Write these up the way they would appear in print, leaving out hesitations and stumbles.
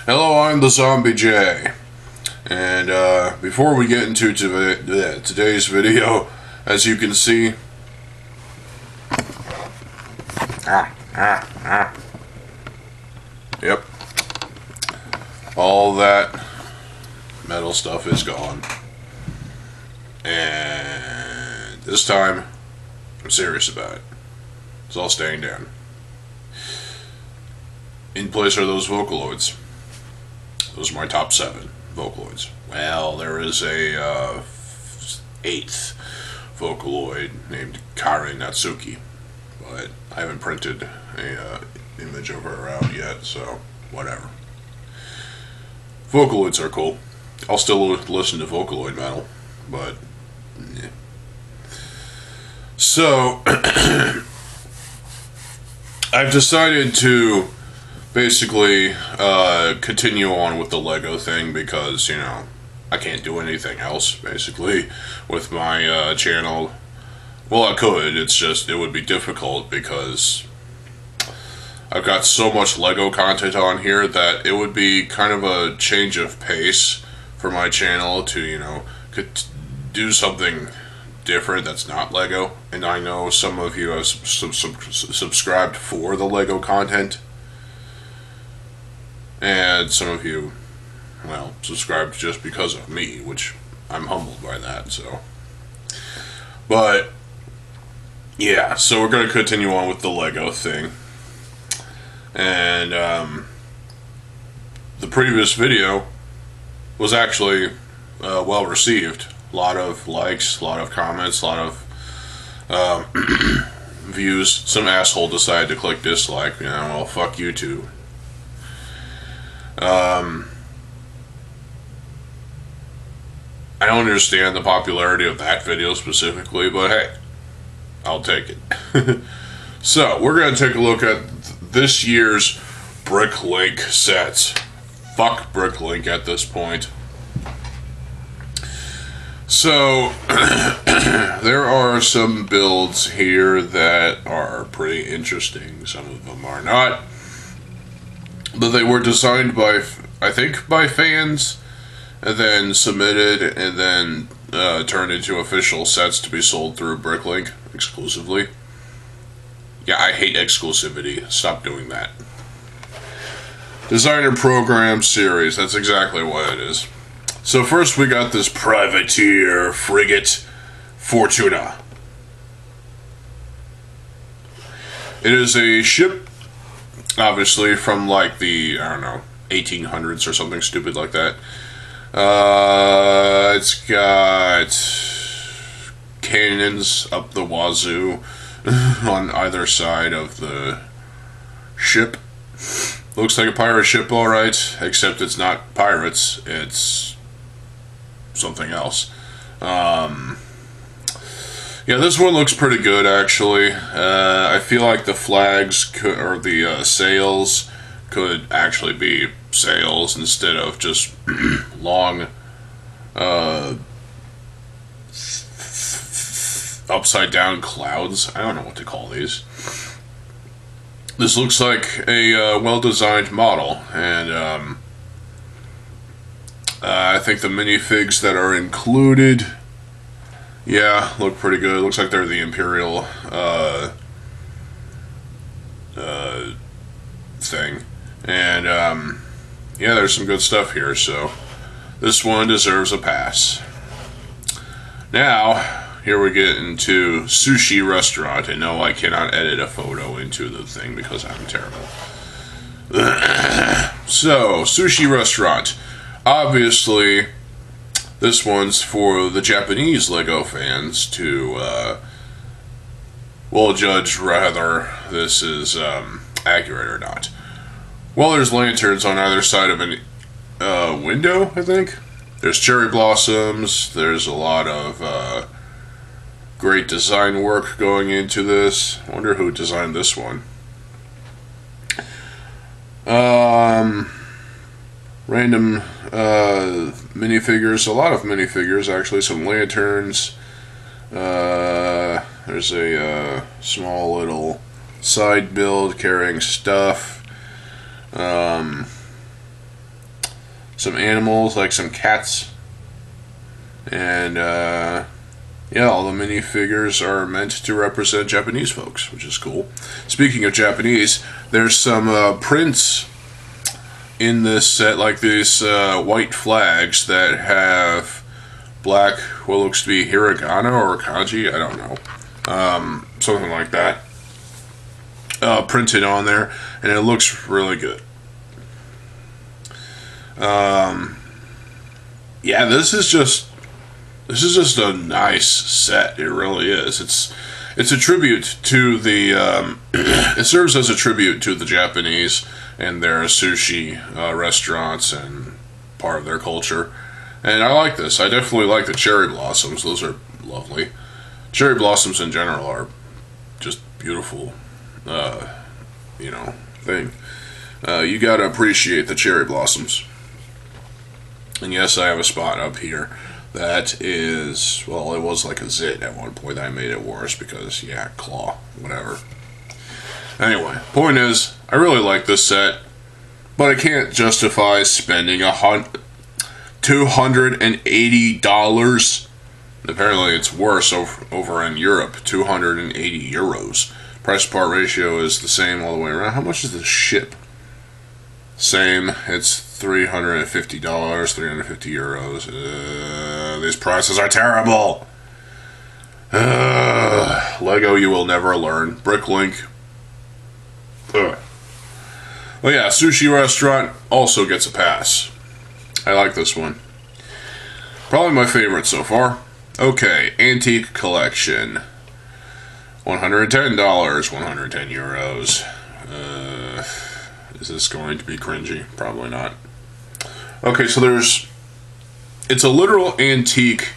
Hello, I'm TheZOMBIEJ, and before we get into today's video, as you can see, yep, all that metal stuff is gone, and this time, I'm serious about it. It's all staying down. In place are those Vocaloids. Those are my top 7 Vocaloids. Well, there is a 8th Vocaloid named Karen Natsuki, but I haven't printed a image of her out yet, so whatever. Vocaloids are cool. I'll still listen to Vocaloid metal, but yeah. So I've decided to basically continue on with the Lego thing because, you know, I can't do anything else basically with my channel. Well, I could, it's just it would be difficult because I've got so much Lego content on here that it would be kind of a change of pace for my channel to, you know, could do something different that's not Lego. And I know some of you have subscribed for the Lego content, and some of you, well, subscribed just because of me, which I'm humbled by that, so. But, yeah, so we're going to continue on with the Lego thing. And, the previous video was actually well received. A lot of likes, a lot of comments, a lot of views. Some asshole decided to click dislike, you know, well, fuck you too. I don't understand the popularity of that video specifically, but hey, I'll take it. So, we're going to take a look at this year's BrickLink sets. Fuck BrickLink at this point. So, there are some builds here that are pretty interesting. Some of them are not. But they were designed by, I think, by fans, and then submitted, and then turned into official sets to be sold through BrickLink exclusively. Yeah, I hate exclusivity. Stop doing that. Designer Program Series, that's exactly what it is. So first we got this Privateer Frigate Fortuna. It is a ship, obviously, from like the, I don't know, 1800s or something stupid like that. It's got cannons up the wazoo on either side of the ship. Looks like a pirate ship, alright, except it's not pirates, it's something else. Yeah, this one looks pretty good, actually. I feel like the flags could, or the sails could actually be sails instead of just long upside down clouds. I don't know what to call these. This looks like a well-designed model, and I think the minifigs that are included, yeah, look pretty good. Looks like they're the Imperial thing. And, yeah, there's some good stuff here, so this one deserves a pass. Now, here we get into Sushi Restaurant. And no, I cannot edit a photo into the thing because I'm terrible. So, Sushi Restaurant. Obviously, this one's for the Japanese Lego fans to, well, judge whether this is accurate or not. Well, there's lanterns on either side of a window, I think. There's cherry blossoms. There's a lot of great design work going into this. I wonder who designed this one. Random minifigures, a lot of minifigures actually, some lanterns. There's a small little side build carrying stuff. some animals, like some cats. And, yeah, all the minifigures are meant to represent Japanese folks, which is cool. Speaking of Japanese, there's some prints in this set, like these white flags that have black, what looks to be hiragana or kanji, I don't know. Something like that. Printed on there, and it looks really good. Yeah, this is just a nice set. It really is. It's a tribute to the. It serves as a tribute to the Japanese and their sushi restaurants and part of their culture. And I like this. I definitely like the cherry blossoms. Those are lovely. Cherry blossoms in general are just beautiful. Thing. You gotta appreciate the cherry blossoms. And yes, I have a spot up here that is, well, it was like a zit at one point. I made it worse because, yeah, claw, whatever. Anyway, point is, I really like this set, but I can't justify spending $280. Apparently, it's worse over in Europe. 280 euros. Price to part ratio is the same all the way around. How much does this ship? Same. It's $350, 350 euros. These prices are terrible. Lego, you will never learn. BrickLink. Well, yeah, sushi restaurant also gets a pass. I like this one. Probably my favorite so far. Okay, antique collection. $110, 110 euros. Is this going to be cringy? Probably not. Okay, so it's a literal antique,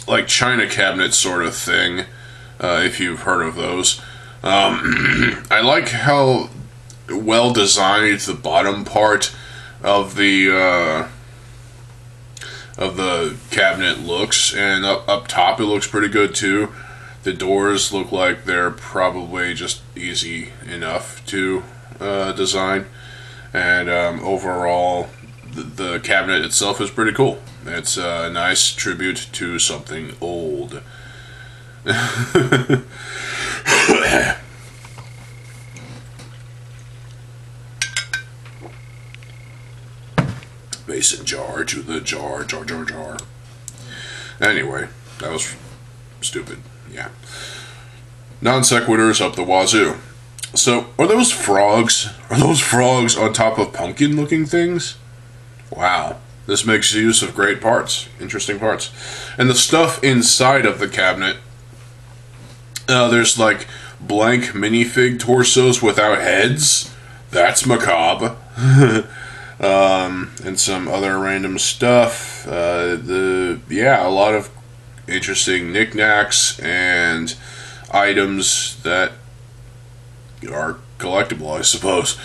like china cabinet sort of thing, if you've heard of those. I like how well designed the bottom part of the cabinet looks, and up top it looks pretty good too. The doors look like they're probably just easy enough to design, and overall the cabinet itself is pretty cool. It's a nice tribute to something old. Mason jar to the jar. Anyway, that was stupid. Yeah. Non sequiturs up the wazoo. So, are those frogs? Are those frogs on top of pumpkin looking things? Wow. This makes use of great parts. Interesting parts. And the stuff inside of the cabinet, there's like blank minifig torsos without heads. That's macabre. And some other random stuff. A lot of interesting knickknacks and items that are collectible, I suppose.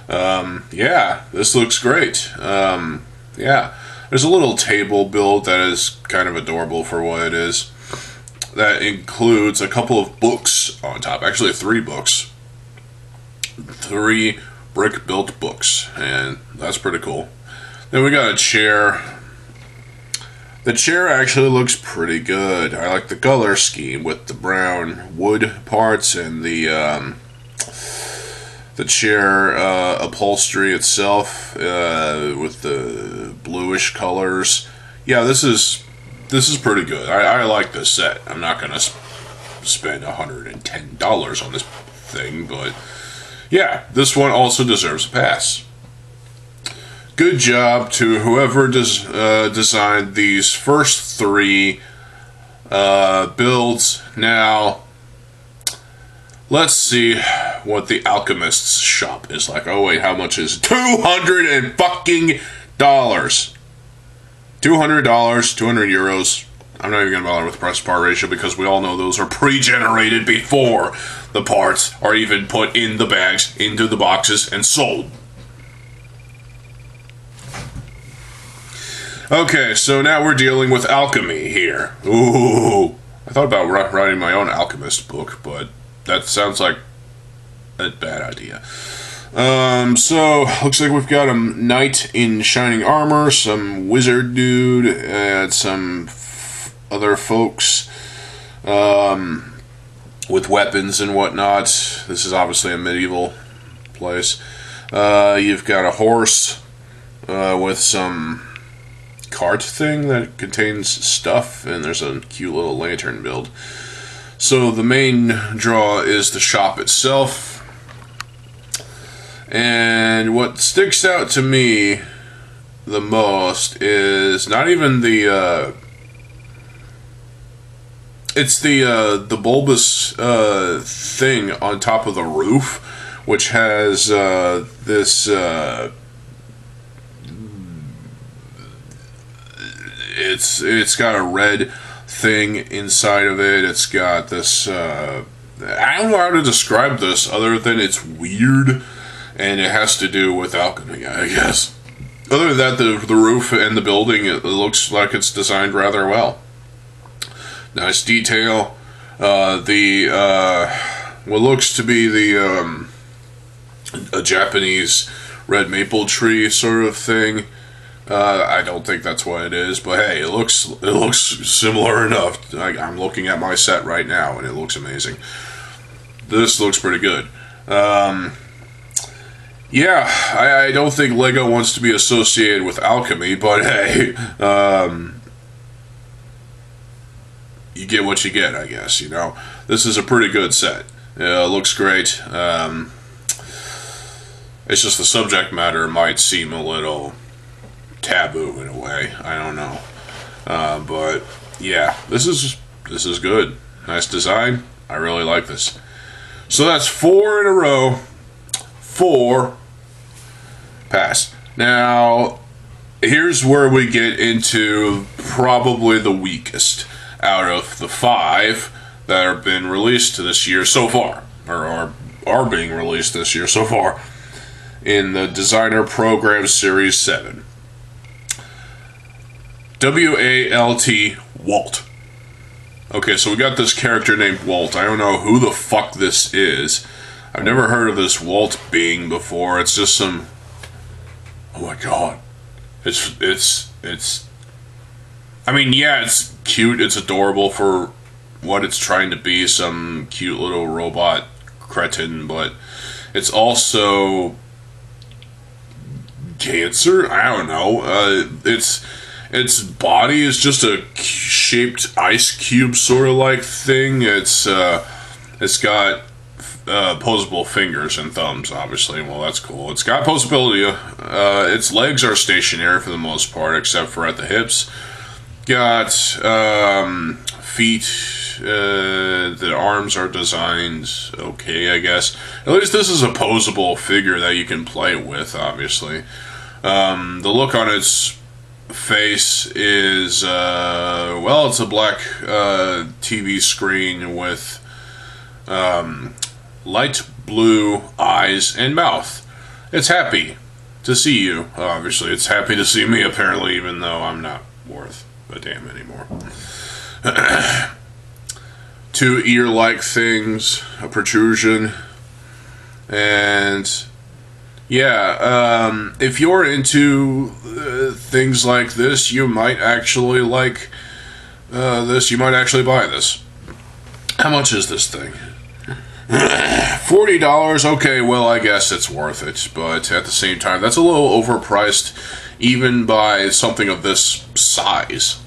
This looks great. There's a little table build that is kind of adorable for what it is. That includes a couple of books on top. Actually, 3 books. 3 brick-built books, and that's pretty cool. Then we got a chair. The chair actually looks pretty good. I like the color scheme with the brown wood parts and the chair upholstery itself with the bluish colors. Yeah, this is pretty good. I like this set. I'm not gonna spend $110 on this thing, but yeah, this one also deserves a pass. Good job to whoever designed these first 3 builds. Now, let's see what the Alchemist's shop is like. Oh wait, how much is it? $200 fucking dollars. $200, 200 euros. I'm not even gonna bother with the price to part ratio because we all know those are pre-generated before the parts are even put in the bags, into the boxes, and sold. Okay, so now we're dealing with alchemy here. Ooh, I thought about writing my own alchemist book, but that sounds like a bad idea. So looks like we've got a knight in shining armor, some wizard dude, and some other folks, with weapons and whatnot. This is obviously a medieval place. You've got a horse, with some cart thing that contains stuff, and there's a cute little lantern build. So the main draw is the shop itself. And what sticks out to me the most is not even the it's the bulbous thing on top of the roof, which has this it's got a red thing inside of it. It's got this I don't know how to describe this other than it's weird. And it has to do with alchemy, I guess. Other than that, the roof and the building, it looks like it's designed rather well. Nice detail. What looks to be a Japanese red maple tree sort of thing. I don't think that's what it is, but hey, it looks similar enough. I'm looking at my set right now, and it looks amazing. This looks pretty good. Yeah, I don't think LEGO wants to be associated with alchemy, but hey, you get what you get, I guess, you know. This is a pretty good set. It looks great. It's just the subject matter might seem a little taboo in a way. I don't know. But yeah, this is good. Nice design. I really like this. So that's 4 in a row. 4 pass. Now, here's where we get into probably the weakest out of the 5 that have been released this year so far, or are being released this year so far, in the Designer Program Series 7. W-A-L-T, Walt. Okay, so we got this character named Walt. I don't know who the fuck this is. I've never heard of this Walt being before. It's just some... Oh my god. It's... I mean, yeah, it's cute. It's adorable for what it's trying to be. Some cute little robot cretin, but it's also... cancer? I don't know. Its body is just a shaped ice cube sort of like thing. It's got... posable fingers and thumbs, obviously. Well, that's cool. It's got posability. Its legs are stationary for the most part, except for at the hips. Got feet. The arms are designed okay, I guess. At least this is a posable figure that you can play with, obviously. The look on its face is, well, it's a black TV screen with light blue eyes and mouth. It's happy to see you. Obviously, it's happy to see me, apparently, even though I'm not worth a damn anymore. 2 ear-like things, a protrusion, and yeah, if you're into things like this, you might actually like this. You might actually buy this. How much is this thing? $40, okay, well, I guess it's worth it, but at the same time, that's a little overpriced, even by something of this size.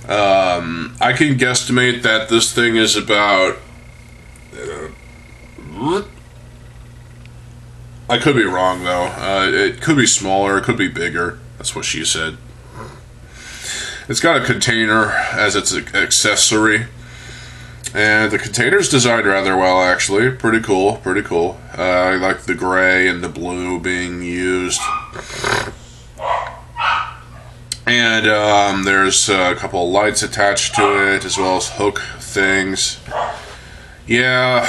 I can guesstimate that this thing is about... I could be wrong, though. It could be smaller, it could be bigger. That's what she said. It's got a container as its accessory. And the container's designed rather well, actually. Pretty cool, pretty cool. I like the gray and the blue being used. And there's a couple of lights attached to it, as well as hook things. Yeah,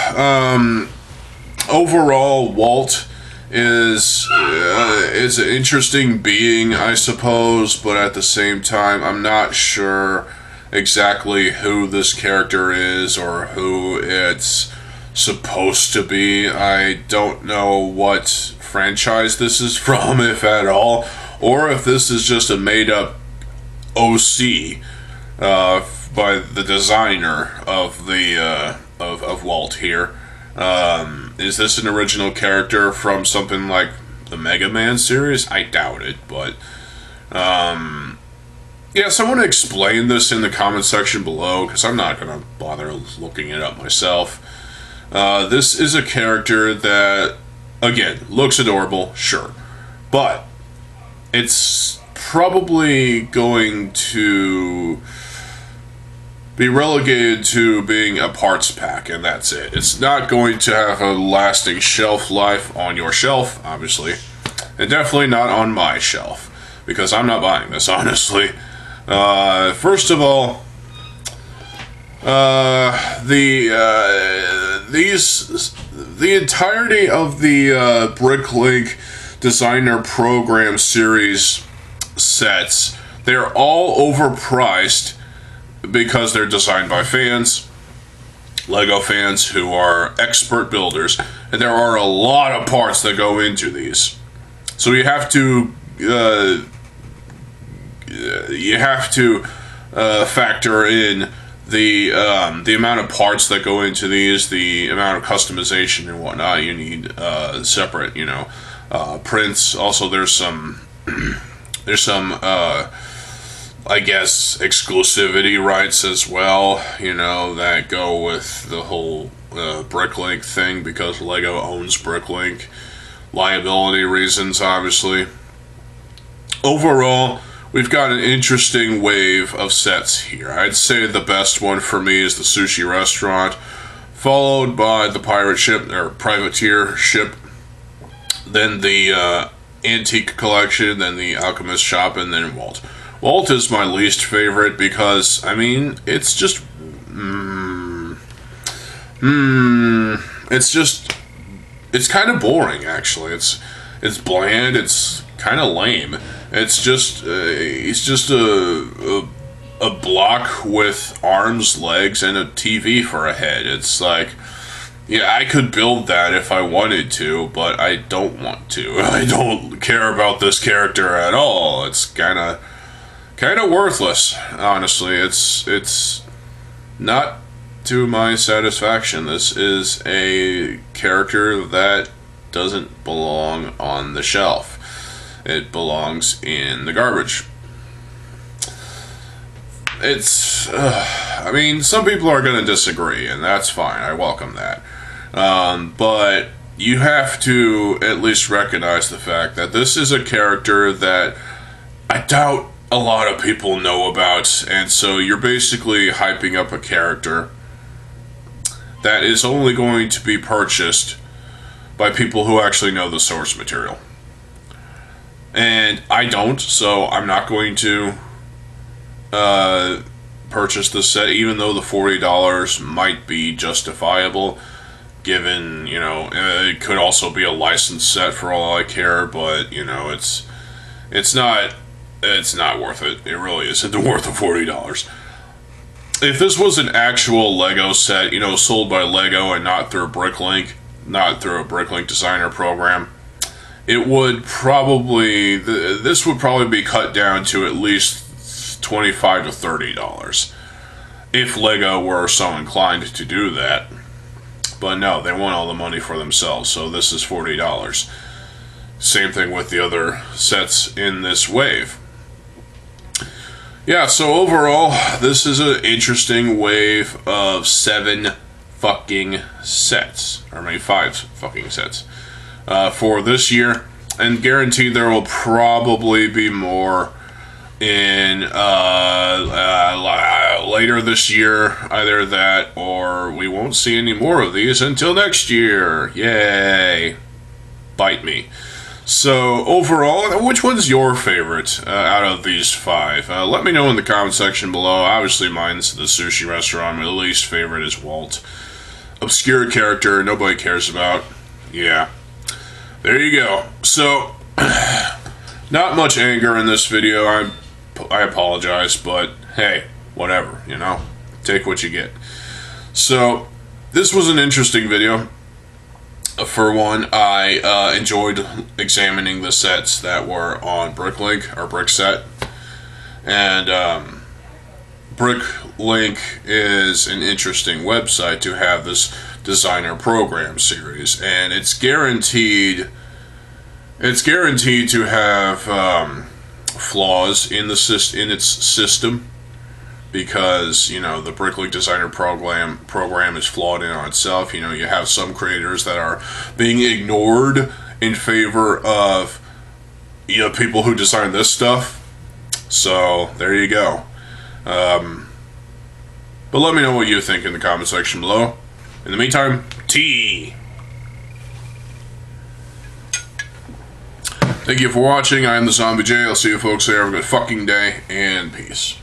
overall, Walt is an interesting being, I suppose, but at the same time, I'm not sure exactly who this character is or who its supposed to be. I don't know what franchise this is from, if at all, or if this is just a made-up OC by the designer of the of Walt here. Is this an original character from something like the Mega Man series? I doubt it, but yeah, someone explain this in the comment section below, because I'm not going to bother looking it up myself. This is a character that, again, looks adorable, sure, but it's probably going to be relegated to being a parts pack, and that's it. It's not going to have a lasting shelf life on your shelf, obviously, and definitely not on my shelf, because I'm not buying this, honestly. First of all, the entirety of the BrickLink Designer Program series sets, they're all overpriced because they're designed by fans, Lego fans who are expert builders, and there are a lot of parts that go into these. So you have to factor in the amount of parts that go into these, the amount of customization and whatnot. You need separate, prints. Also, there's some I guess exclusivity rights as well, that go with the whole BrickLink thing, because Lego owns BrickLink. Liability reasons, obviously. Overall, we've got an interesting wave of sets here. I'd say the best one for me is the sushi restaurant, followed by the pirate ship, or privateer ship, then the antique collection, then the alchemist shop, and then Walt. Walt is my least favorite because, it's just, it's kind of boring, actually. It's bland, it's kind of lame. It's just a block with arms, legs, and a TV for a head. It's like, yeah, I could build that if I wanted to, but I don't want to. I don't care about this character at all. It's kind of worthless, honestly. It's not to my satisfaction. This is a character that doesn't belong on the shelf. It belongs in the garbage. It's, some people are going to disagree, and that's fine. I welcome that. But you have to at least recognize the fact that this is a character that I doubt a lot of people know about, and so you're basically hyping up a character that is only going to be purchased by people who actually know the source material. And I don't, so I'm not going to purchase this set, even though the $40 might be justifiable, given, it could also be a licensed set for all I care, but, it's not worth it. It really isn't worth the $40. If this was an actual Lego set, sold by Lego and not through BrickLink, not through a BrickLink designer program, it would probably, this would probably be cut down to at least $25 to $30 if Lego were so inclined to do that. But no, they want all the money for themselves, so this is $40. Same thing with the other sets in this wave. Yeah, so overall, this is an interesting wave of 7 fucking sets. Or maybe 5 fucking sets. For this year, and guaranteed there will probably be more in later this year. Either that, or we won't see any more of these until next year. Yay! Bite me. So overall, which one's your favorite out of these 5? Let me know in the comment section below. Obviously mine's the sushi restaurant. My least favorite is Walt. Obscure character nobody cares about. Yeah. There you go. So, not much anger in this video. I apologize, but hey, whatever, Take what you get. So, this was an interesting video. For one, I enjoyed examining the sets that were on BrickLink, or BrickSet. And BrickLink is an interesting website to have this designer program series, and it's guaranteed to have flaws in its system, because the BrickLink designer program is flawed in on itself. You have some creators that are being ignored in favor of people who design this stuff. So there you go. But let me know what you think in the comment section below. In the meantime, tea. Thank you for watching. I am TheZOMBIEJ. I'll see you folks there. Have a good fucking day, and peace.